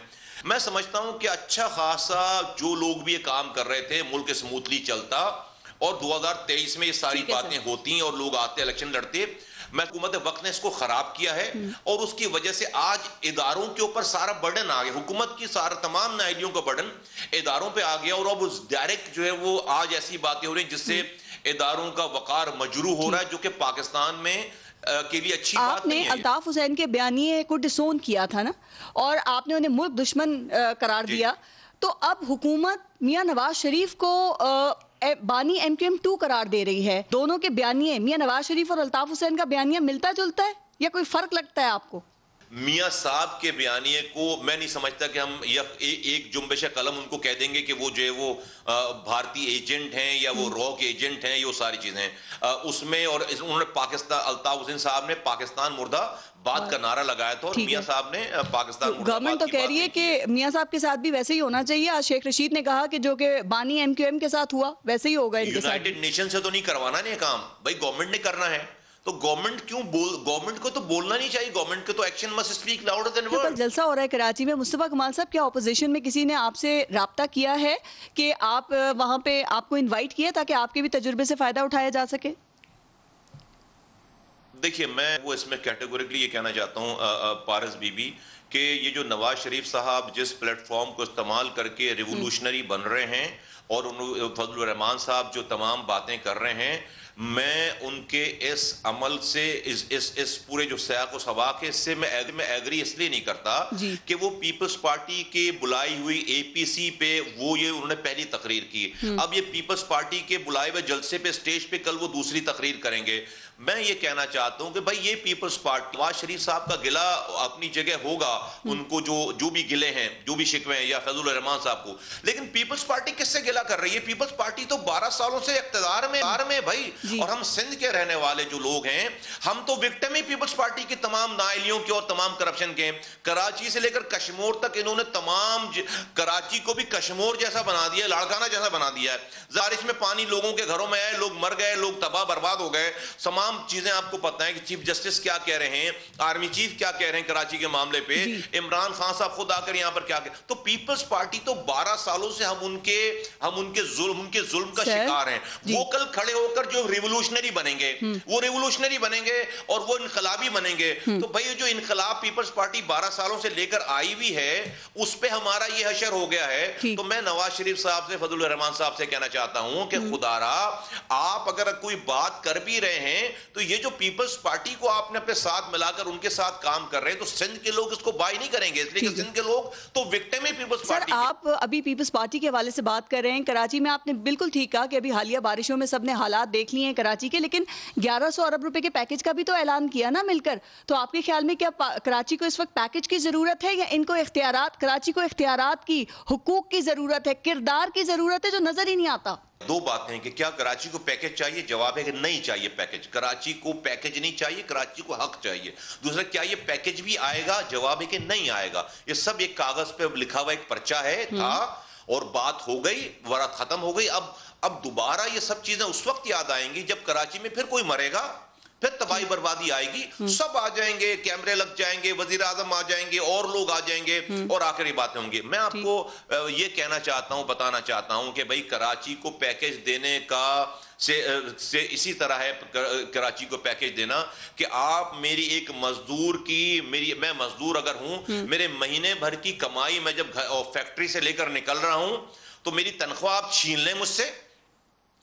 C: میں سمجھتا ہوں کہ اچھا خاصا جو لوگ بھی یہ کام کر رہے تھے, ملک سموتھلی چلتا, اور 2023 میں یہ ساری باتیں ہوتی ہیں اور لوگ آتے الیکشن لڑتے. میں حکومت وقت نے اس کو خراب کیا ہے, اور اس کی وجہ سے آج اداروں کے اوپر سارا برڈن آ گیا, حکومت کی سارا تمام نااہلیوں کا برڈن اداروں پہ آ گیا, اور اب ڈائریکٹ جو ہے وہ آج ایسی باتیں ہو رہی ہیں جس سے اداروں کا وقار مجروح ہو رہا ہے, جو کہ پاکستان میں کے لیے اچھی بات نہیں ہے.
B: آپ نے الطاف حسین کے بیانیے کو ڈسون کیا تھا نا, اور آپ نے انہیں ملک دشمن قرار دیا. تو اب حکومت میاں نواز شریف کو بانی ایم کیو ایم 2 قرار دے رہی ہے. دونوں کے بیانیے, میاں نواز شریف اور الطاف حسین کا بیانیہ ملتا جلتا ہے یا کوئی فرق لگتا ہے آپ کو؟
C: میاں صاحب کے بیانیے کو میں نہیں سمجھتا کہ ہم ایک جنبش قلم ان کو کہہ دیں گے کہ وہ جو ہے وہ بھارتی ایجنٹ ہیں یا وہ راک ایجنٹ ہیں, یہ وہ ساری چیزیں ہیں اس میں. اور انہوں نے پاکستان, الطاف حسین صاحب نے پاکستان مردہ بات کا نعرہ لگایا تھا, اور میاں صاحب نے پاکستان مردہ.
B: گورنمنٹ تو کہہ رہی ہے کہ میاں صاحب کے ساتھ بھی ویسے ہی ہونا چاہیے. آج شیخ رشید نے کہا کہ جو کہ بانی ایم کیو ایم کے ساتھ ہوا ویسے ہی ہوگا ان کے ساتھ.
C: یونائٹڈ نیشن سے تو نہیں کروانا نہیں کام, بھائی گورنمنٹ نے کرنا ہے, تو گورنمنٹ کو تو بولنا نہیں چاہیے, گورنمنٹ کو تو action must speak louder than word.
B: جلسہ ہو رہا ہے کراچی میں. مصطفیٰ کمال صاحب, کیا اپوزیشن میں کسی نے آپ سے رابطہ کیا ہے کہ آپ وہاں پہ آپ کو انوائٹ کیا تاکہ آپ کے بھی تجربے سے فائدہ اٹھایا جا سکے؟
C: دیکھیے, میں وہ اس میں کیٹیگوریکلی یہ کہنا چاہتا ہوں پارس بی بی کہ یہ جو نواز شریف صاحب جس پلیٹ فارم کو استعمال کر کے ریولوشنری بن رہے ہیں, اور فضل الرحمان صاحب جو تمام باتیں کر رہے ہیں, میں ان کے اس عمل سے اس پورے جو سیاق و سباق ہے اس سے میں ایگری اس لیے نہیں کرتا کہ وہ پیپلز پارٹی کے بلائی ہوئی اے پی سی پہ وہ یہ انہوں نے پہلی تقریر کی. اب یہ پیپلز پارٹی کے بلائے ہوئے جلسے پہ سٹیج پہ کل وہ دوسری تقریر کریں گے. میں یہ کہنا چاہتا ہوں کہ بھائی یہ پیپلز پارٹی, نواز شریف صاحب کا گلہ اپنی جگہ ہوگا, ان کو جو بھی گلے ہیں, جو بھی شکوے ہیں, یا فضل الرحمان صاحب کو, لیکن پیپلز پارٹی کس سے گلہ کر رہی ہے؟ پیپلز پارٹی تو 12 سالوں سے اقتدار میں بھائی, اور ہم سندھ کے رہنے والے جو لوگ ہیں, ہم تو وکٹم ہی پیپلز پارٹی کی تمام نااہلیوں کے اور تمام کرپشن کے. کراچی سے لے کر کشمور تک انہوں نے تمام کراچی کو بھی کشمور جیسا بنا دیا, لاڑکانہ جیسا بنا دیا ہے. بارش میں پانی لوگوں کے گھروں میں آئے, لوگ مر گئے, لوگ تباہ برباد ہو گئے. تمام چیزیں آپ کو پتہ ہے کہ چیف جسٹس کیا کہہ رہے ہیں, آرمی چیف کیا کہہ رہے ہیں کراچی کے معاملے پہ, عمران خان صاحب خود آ کر یہاں پر کیا کہ, تو پیپلز پارٹی تو 12 سالوں سے ہم ان کے ظلم کا شکار ہیں. وہ کل کھڑے ہو کر جو ریولوشنری بنیں گے, وہ ریولوشنری بنیں گے اور وہ انقلابی بنیں گے. تو بھائی جو انقلاب پیپلز پارٹی 12 سالوں سے لے کر آئی ہوئی ہے, اس پہ ہمارا یہ حشر ہو گیا ہے. تو میں نواز شریف صاحب سے, فضل الرحمان صاحب سے کہنا چاہتا ہوں کہ خدا را, آپ اگر کوئی بات کر بھی رہے ہیں تو یہ جو پیپلز پارٹی کو آپ نے اپنے ساتھ ملا کر ان کے ساتھ کام کر رہے ہیں تو سندھ کے لوگ اس کو بائی نہیں کریں گے، اس لیے کہ سندھ کے لوگ تو وکٹم ہے پیپلز پارٹی۔
B: سر آپ ابھی پیپلز پارٹی کے حوالے سے بات کر رہے ہیں، کراچی میں آپ نے بالکل ٹھیک کہا کہ ابھی حالیہ بارشوں میں سب نے حالات دیکھ لیے ہیں کراچی کے، لیکن 1100 ارب روپے کے پیکج کا بھی تو اعلان کیا نا مل کر، تو آپ کے خیال میں کیا کراچی کو اس وقت پیکج کی ضرورت ہے یا ان کو اختیارات، کراچی کو اختیارات کی، حقوق کی ضرورت ہے، کردار کی ضرورت ہے جو نظر ہی نہیں آتا؟
C: دو باتیں ہیں کہ کیا کراچی کو پیکج چاہیے، جواب ہے کہ نہیں چاہیے پیکج، کراچی کو پیکج نہیں چاہیے، کراچی کو حق چاہیے۔ دوسرا کیا یہ پیکج بھی آئے گا، جواب ہے کہ نہیں آئے گا۔ یہ سب ایک کاغذ پہ لکھا ہوا ایک پرچہ ہے تھا اور بات ہو گئی، ورق ختم ہو گئی۔ اب دوبارہ یہ سب چیزیں اس وقت یاد آئیں گی جب کراچی میں پھر کوئی مرے گا، پھر تباہی بربادی آئے گی، سب آ جائیں گے، کیمرے لگ جائیں گے، وزیر اعظم آ جائیں گے، اور لوگ آ جائیں گے اور آخری باتیں ہوں گی۔ میں آپ کو یہ کہنا چاہتا ہوں، بتانا چاہتا ہوں کہ بھائی کراچی کو پیکج دینے کا سے اسی طرح ہے کراچی کو پیکج دینا کہ آپ میری ایک مزدور کی، میں مزدور اگر ہوں، میرے مہینے بھر کی کمائی میں جب فیکٹری سے لے کر نکل رہا ہوں تو میری تنخواہ آپ چھین لیں مجھ سے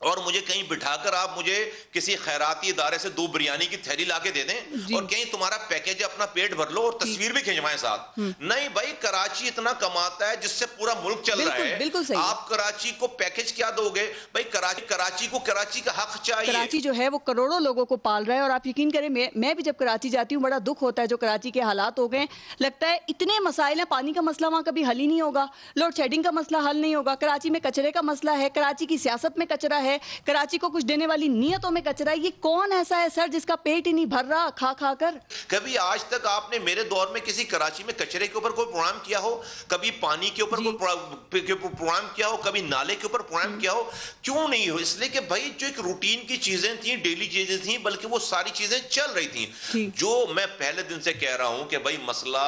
C: اور مجھے کہیں بٹھا کر آپ مجھے کسی خیراتی ادارے سے 2 بریانی کی تھیلی لا کے دے دیں اور کہیں تمہارا پیکج اپنا پیٹ بھر لو اور تصویر بھی کھنچوائیں ساتھ۔ نہیں بھائی، کراچی اتنا کماتا ہے جس سے پورا ملک چل رہا ہے، آپ کراچی کو پیکج کیا دو گے؟ بھائی کراچی کو کراچی کا حق چاہیے۔
B: کراچی جو ہے وہ کروڑوں لوگوں کو پال رہا ہے اور آپ یقین کریں میں بھی جب کراچی جاتی ہوں بڑا دکھ ہوتا ہے جو کراچی کے حالات ہو گئے، لگتا ہے اتنے مسائل ہیں، پانی کا مسئلہ وہاں کبھی حل ہی نہیں ہوگا، لوڈ شیڈنگ کا مسئلہ حل نہیں ہوگا، کراچی میں کچرے کا مسئلہ ہے، کراچی کی سیاست میں کچرا ہے، کراچی کو کچھ دینے والی نیتوں میں کچرا ہے۔ یہ کون ایسا ہے سر جس کا پیٹ ہی نہیں بھر رہا کھا کھا کر؟
C: کبھی آج تک آپ نے میرے دور میں کسی کراچی میں کچرے کے اوپر کوئی پروگرام کیا ہو، کبھی پانی کے اوپر کوئی پروگرام کیا ہو، کبھی نالے کے اوپر پروگرام کیا ہو؟ کیوں نہیں ہو؟ اس لیے کہ بھائی جو ایک روٹین کی چیزیں تھیں، ڈیلی چیزیں تھیں، بلکہ وہ ساری چیزیں چل رہی تھیں۔ جو میں پہلے دن سے کہہ رہا ہوں کہ بھائی مسئلہ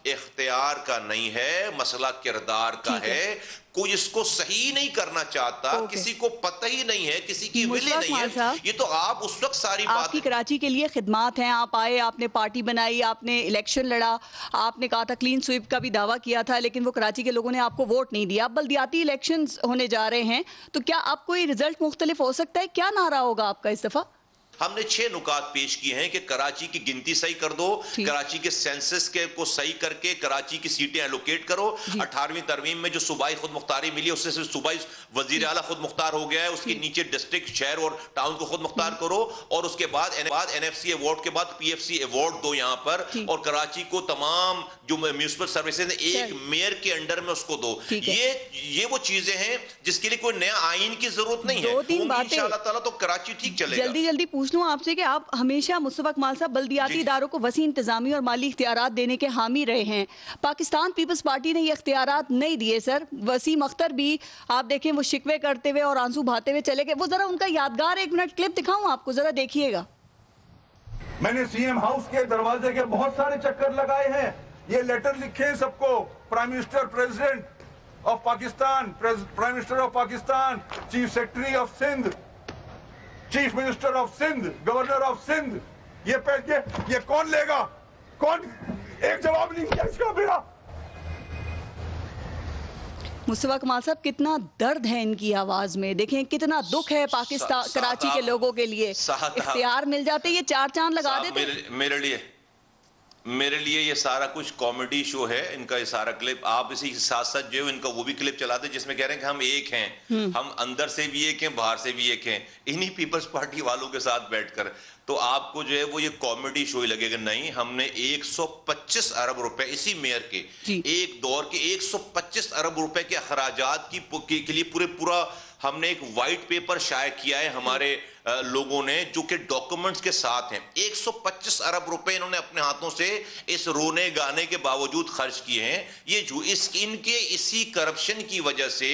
C: اختیار کا نہیں ہے، مسئلہ کردار کا ہے۔ کوئی اس کو صحیح نہیں کرنا چاہتا، کسی کو پتہ ہی نہیں ہے، کسی کی ولی نہیں ہے۔ یہ تو آپ اس وقت ساری بات،
B: آپ کی کراچی کے لیے خدمات ہیں، آپ آئے، آپ نے پارٹی بنائی، آپ نے الیکشن لڑا، آپ نے کہا تھا کلین سویپ کا بھی دعویٰ کیا تھا، لیکن وہ کراچی کے لوگوں نے آپ کو ووٹ نہیں دیا۔ اب بلدیاتی الیکشنز ہونے جا رہے ہیں تو کیا اب کوئی رزلٹ مختلف ہو سکتا ہے؟ کیا نعرہ ہوگا آپ کا اس دفعہ؟
C: ہم نے 6 نکات پیش کیے ہیں کہ کراچی کی گنتی صحیح کر دو، کراچی کے سینسس کو صحیح کر کے کراچی کی سیٹیں ایلوکیٹ کرو، 18ویں ترمیم میں جو صوبائی خود مختاری ملی اس سے صوبائی وزیر اعلیٰ خود مختار ہو گیا ہے، اس کے نیچے ڈسٹرکٹ، شہر اور ٹاؤن کو خود مختار کرو، اور اس کے بعد NFC ایوارڈ کے بعد PFC ایوارڈ دو یہاں پر، اور کراچی کو تمام جو میونسپل سروسز ہیں ایک میئر کے انڈر میں اس کو دو۔ یہ وہ چیزیں ہیں جس کے لیے کوئی نیا آئین کی ضرورت نہیں ہے، انشاءاللہ تعالیٰ تو کراچی ٹھیک چلے گا۔
B: جلدی پوچھ لوں آپ سے کہ آپ ہمیشہ مصطفیٰ کمال صاحب بلدیاتی اداروں کو وسیع انتظامی اور مالی اختیارات دینے کے حامی رہے ہیں، پاکستان پیپلز پارٹی نے یہ اختیارات نہیں دیے سر۔ وسیم اختر بھی آپ دیکھیں وہ شکوے کرتے ہوئے اور آنسو بہاتے ہوئے چلے گئے، وہ ذرا ان کا یادگار 1 منٹ کلپ دکھاؤں آپ کو، ذرا دیکھیے گا۔
D: میں نے CM ہاؤس کے دروازے کے بہت سارے چکر لگائے ہیں، یہ لیٹر لکھے ہیں سب کو، prime minister president of Pakistan, prime minister of Pakistan, chief secretary of Sindh, chief minister of Sindh, governor of Sindh, یہ پیسے یہ کون لے گا؟ کون؟ ایک جواب نہیں کیا اس کا میرا۔
B: مصطفیٰ کمال صاحب کتنا درد ہے ان کی آواز میں، دیکھیں کتنا دکھ ہے پاکستان کراچی کے لوگوں کے لیے، اختیار مل جاتے یہ 4 چاند لگا دیتے۔
C: میرے لیے یہ سارا کچھ کامیڈی شو ہے، ان کا یہ سارا کلپ آپ اسی کے ساتھ ساتھ جو ہے ان کا وہ بھی کلپ چلا دیں جس میں کہہ رہے ہیں کہ ہم ایک ہیں، ہم اندر سے بھی ایک ہیں، باہر سے بھی ایک ہیں، انہی پیپلز پارٹی والوں کے ساتھ بیٹھ کر، تو آپ کو جو ہے وہ یہ کامیڈی شو ہی لگے گا۔ نہیں، ہم نے 125 ارب روپے اسی میئر کے ایک دور کے 125 ارب روپے کے اخراجات کے لیے پورا ہم نے ایک وائٹ پیپر شائع کیا ہے ہمارے لوگوں نے، جو کہ ڈاکومنٹس کے ساتھ ہیں۔ 125 ارب روپے انہوں نے اپنے ہاتھوں سے اس رونے گانے کے باوجود خرچ کیے ہیں۔ یہ ان کے اسی کرپشن کی وجہ سے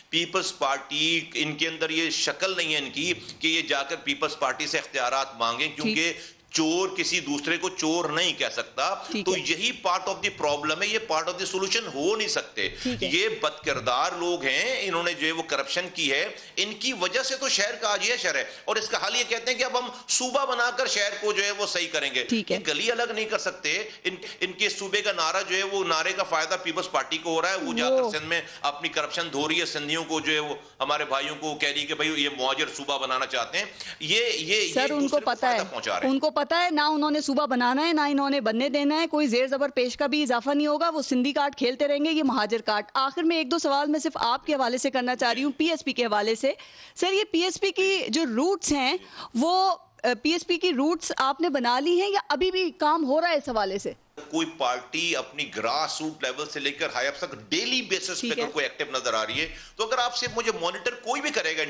C: پیپلز پارٹی، ان کے اندر یہ شکل نہیں ہے ان کی کہ یہ جا کر پیپلز پارٹی سے اختیارات مانگیں، کیونکہ چور کسی دوسرے کو چور نہیں کہہ سکتا. تو یہی پارٹ آف دی پرابلم ہے, یہ پارٹ آف دی سولوشن ہو نہیں سکتے. یہ بد کردار لوگ ہیں, انہوں نے جو ہے وہ کرپشن کی ہے, ان کی وجہ سے تو شہر کا آج یہ شہر ہے. اور اس کا حل یہ کہتے ہیں کہ اب ہم صوبہ بنا کر شہر کو جو ہے وہ صحیح کریں گے. یہ گلی الگ نہیں کر سکتے. ان کے صوبے کا نعرہ جو ہے وہ نعرے کا فائدہ پیپلز پارٹی کو ہو رہا ہے. وہ جا کر سندھ میں اپنی کرپشن دھو رہی ہے, سندھیوں کو جو ہے وہ ہمارے بھائیوں کو کہہ رہی ہے کہ بھائی یہ مہاجر صوبہ بنانا چاہتے ہیں. یہ
B: سر ان کو پتا ہے, ان کو پتا ہے نہ انہوں نے صوبہ بنانا ہے نہ انہوں نے بننے دینا ہے. کوئی زیر زبر پیش کا بھی اضافہ نہیں ہوگا. وہ سندھی کارڈ کھیلتے رہیں گے, یہ مہاجر کارڈ. آخر میں ایک دو سوال میں صرف آپ کے حوالے سے کرنا چاہ رہی ہوں, پی ایس پی کے حوالے سے. سر یہ پی ایس پی کی جو روٹس ہیں وہ پی ایس پی کی روٹس آپ نے بنا لی ہیں یا ابھی بھی کام ہو رہا ہے اس حوالے سے؟
C: کوئی پارٹی اپنی گراس روٹ لیول سے لے کر ہائی اپ تک ڈیلی بیسس پہ کوئی ایکٹیو نظر آ رہی ہے, تو اگر آپ سے مجھے مانیٹر کوئی بھی کرے گا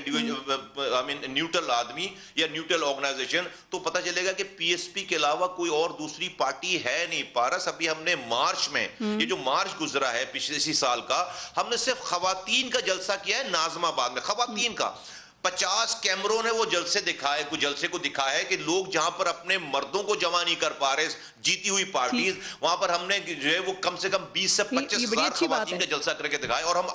C: نیوٹرل آدمی یا نیوٹرل آرگنائزیشن, تو پتہ چلے گا کہ پی ایس پی کے علاوہ کوئی اور دوسری پارٹی ہے نہیں. پارس ابھی ہم نے مارچ میں, یہ جو مارچ گزرا ہے پچھلے اسی سال کا, ہم نے صرف خواتین کا جلسہ کیا ہے ناظم آباد میں. خواتین کا 50 کیمروں نے وہ جلسے دکھائے, کچھ جلسے کو دکھایا ہے کہ لوگ جہاں پر اپنے مردوں کو جمع نہیں کر پا رہے جیتی ہوئی پارٹیز, وہاں پر ہم نے جو ہے وہ کم سے کم 20 سے 25 ہزار خواتین کا جلسہ کر کے دکھائے. اور ہم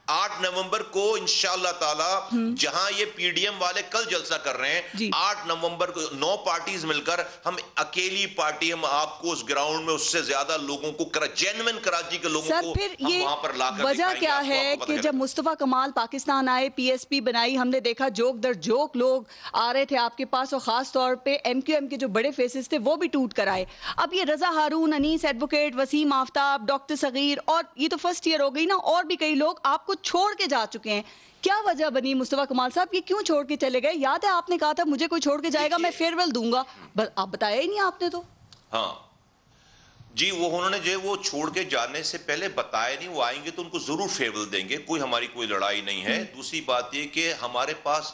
C: 8 نومبر کو انشاءاللہ تعالی, جہاں یہ پی ڈی ایم والے کل جلسہ کر رہے ہیں, 8 نومبر کو 9 پارٹیز مل کر ہم اکیلی پارٹی, ہم آپ کو اس گراؤنڈ میں اس سے زیادہ لوگوں کو جینوین کراچی کے لوگوں کو ہم وہاں پر لا کر دکھائیں گے.
B: وجہ کیا ہے کہ جب مصطفیٰ کمال پاکستان آئے, پی ایس پی بنائی, ہم نے دیکھا جوک در جوک لوگ آ رہے تھے آپ کے پاس, اور خاص طور پہ ایم کیو ایم کے جو بڑے فیسز تھے وہ بھی ٹوٹ کر آئے. اب یہ رضا ہارون, انیس ایڈوکیٹ, وسیم آفتاب, ڈاکٹر صغیر, اور یہ تو فرسٹ ایئر ہو گئی نا, اور بھی کئی لوگ آپ کو چھوڑ کے جا چکے ہیں. کیا وجہ بنی مصطفیٰ کمال صاحب, یہ کیوں چھوڑ کے چلے گئے؟ یاد ہے آپ نے کہا تھا مجھے کوئی چھوڑ کے جائے گا میں فیئرویل دوں گا, آپ بتایا ہی نہیں آپ نے. تو
C: ہاں جی, وہ انہوں نے جو وہ چھوڑ کے جانے سے پہلے بتایا نہیں, وہ آئیں گے تو ان کو ضرور فیئرویل دیں گے, کوئی ہماری کوئی لڑائی نہیں ہے. دوسری بات یہ کہ ہمارے پاس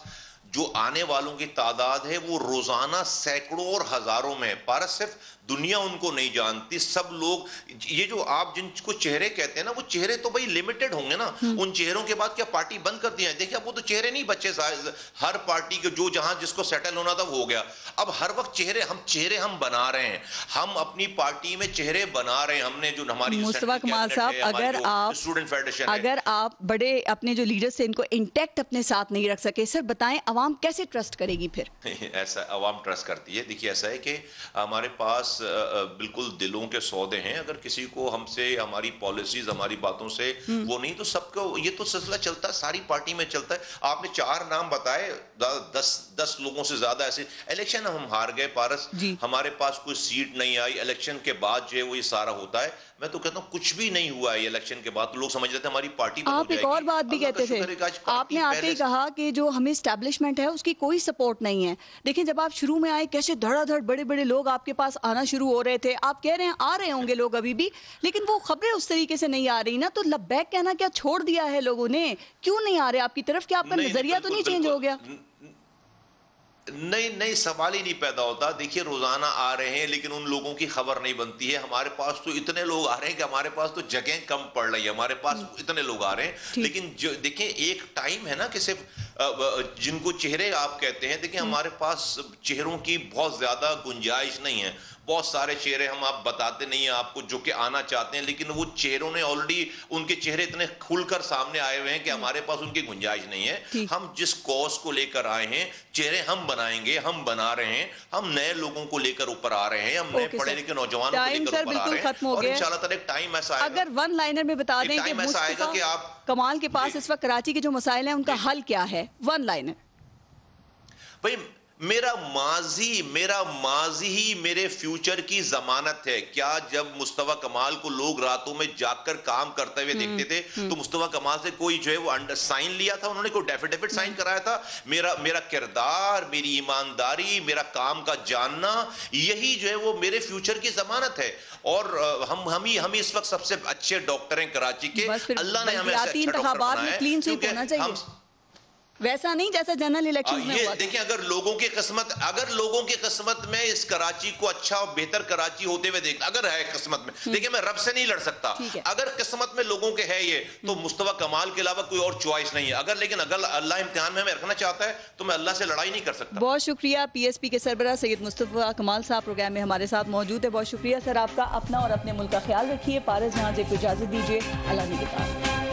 C: جو آنے والوں کی تعداد ہے وہ روزانہ سینکڑوں اور ہزاروں میں. پارس صرف دنیا ان کو نہیں جانتی, سب لوگ یہ جو آپ جن کو چہرے کہتے ہیں نا, وہ چہرے تو بھائی لمیٹڈ ہوں گے نا. ان چہروں کے بعد کیا پارٹی بند کر دی ہے؟ دیکھیں اب وہ تو چہرے نہیں بچے, ہر پارٹی کے جو جہاں جس کو سیٹل ہونا تھا وہ ہو گیا. اب ہر وقت چہرے ہم بنا رہے ہیں, ہم اپنی پارٹی میں چہرے بنا رہے ہیں. ہم نے جو ہماری
B: مصطفیٰ کمال صاحب, اگر آپ بڑے اپنے جو لیڈرز ہیں ان کو انٹیکٹ اپنے ساتھ نہیں رکھ سکے, سر بتائیں عوام کیسے ٹرسٹ کرے گی پھر؟
C: ایسا عوام ٹرسٹ کرتی ہے. دیکھیے ایسا ہے کہ ہمارے پاس بالکل دلوں کے سودے ہیں. اگر کسی کو ہم سے ہماری پالیسیز, ہماری باتوں سے وہ نہیں, تو سب کو یہ تو سلسلہ چلتا ہے, ساری پارٹی میں چلتا ہے. آپ نے 4 نام بتائے, 10 لوگوں سے زیادہ ایسے. الیکشن ہم ہار گئے پارس, ہمارے پاس کوئی سیٹ نہیں آئی. الیکشن کے بعد جو ہے وہ یہ سارا ہوتا ہے. میں تو کہتا ہوں کچھ بھی نہیں ہوا ہے الیکشن کے بعد. لوگ سمجھ رہے تھے ہماری پارٹی بن ہو جائے گی.
B: آپ ایک اور بات بھی کہتے تھے, آپ نے آتے ہی کہا کہ جو ہمیں اسٹیبلشمنٹ ہے اس کی کوئی سپورٹ نہیں ہے. دیکھیں جب آپ شروع میں آئے کیسے دھڑا دھڑ بڑے بڑے لوگ آپ کے پاس آنا شروع ہو رہے تھے. آپ کہہ رہے ہیں آ رہے ہوں گے لوگ ابھی بھی, لیکن وہ خبریں اس طریقے سے نہیں آ رہی نا. تو لبیک کہنا کیا چھوڑ دیا ہے لوگوں نے؟ کیوں نہیں آ رہے آپ کی طرف؟ کیا آپ کا نظریہ تو نہیں چینج ہو گیا؟
C: نہیں, سوال ہی نہیں پیدا ہوتا. دیکھیے روزانہ آ رہے ہیں لیکن ان لوگوں کی خبر نہیں بنتی ہے. ہمارے پاس تو اتنے لوگ آ رہے ہیں کہ ہمارے پاس تو جگہیں کم پڑ رہی ہے. ہمارے پاس اتنے لوگ آ رہے ہیں, لیکن دیکھیں ایک ٹائم ہے نا کہ صرف جن کو چہرے آپ کہتے ہیں, دیکھیں ہمارے پاس چہروں کی بہت زیادہ گنجائش نہیں ہے. بہت سارے چہرے ہم آپ بتاتے نہیں ہیں آپ کو جو کہ آنا چاہتے ہیں, لیکن وہ چہروں نے آلریڈی ان کے چہرے اتنے کھل کر سامنے آئے ہوئے ہیں کہ ہمارے پاس ان کی گنجائش نہیں ہے. ہم جس کوز کو لے کر آئے ہیں, چہرے ہم بنائیں گے, ہم بنا رہے ہیں. ہم نئے لوگوں کو لے کر اوپر آ رہے ہیں, ہم نئے پڑھے لکھے نوجوانوں کو لے کر اوپر آ رہے ہیں. اور انشاءاللہ تعالی ایک ٹائم ایسا آئے گا,
B: اگر ون لائنر میں بتا دیں کہ مصطفیٰ کمال کے پاس اس وقت کراچی کے جو مسائل ہیں ان کا حل کیا ہے, ون لائنر.
C: بھائی میرا ماضی ہی میرے فیوچر کی ضمانت ہے. کیا جب مصطفیٰ کمال کو لوگ راتوں میں جاگ کر کام کرتے ہوئے دیکھتے تھے تو مصطفیٰ کمال سے کوئی جو ہے وہ سائن لیا تھا؟ انہوں نے کوئی ڈیفیڈیوٹ سائن کرایا تھا؟ میرا کردار, میری ایمانداری, میرا کام کا جاننا, یہی جو ہے وہ میرے فیوچر کی ضمانت ہے. اور ہم ہی اس وقت سب سے اچھے ڈاکٹر ہیں کراچی کے. اللہ نے ہمیں ایسے اچھا ڈاکٹر بنایا ہے.
B: ویسا نہیں جیسا جنرل الیکشن میں
C: یہ
B: ہوا.
C: دیکھیں اگر لوگوں کی قسمت میں اس کراچی کو اچھا اور بہتر کراچی ہوتے ہوئے دیکھ اگر ہے قسمت میں, دیکھیں میں رب سے نہیں لڑ سکتا, اگر قسمت میں لوگوں کے ہے یہ تو مصطفیٰ کمال کے علاوہ کوئی اور چوائس نہیں ہے. اگر لیکن اگر اللہ امتحان میں ہمیں رکھنا چاہتا ہے تو میں اللہ سے لڑائی نہیں کر سکتا.
B: بہت شکریہ پی ایس پی کے سربراہ سید مصطفیٰ کمال صاحب پروگرام میں ہمارے ساتھ موجود ہے. بہت شکریہ سر آپ کا. اپنا اور اپنے ملک کا خیال رکھیے. پارس جہاں کو اجازت دیجیے. اللہ نگہدار.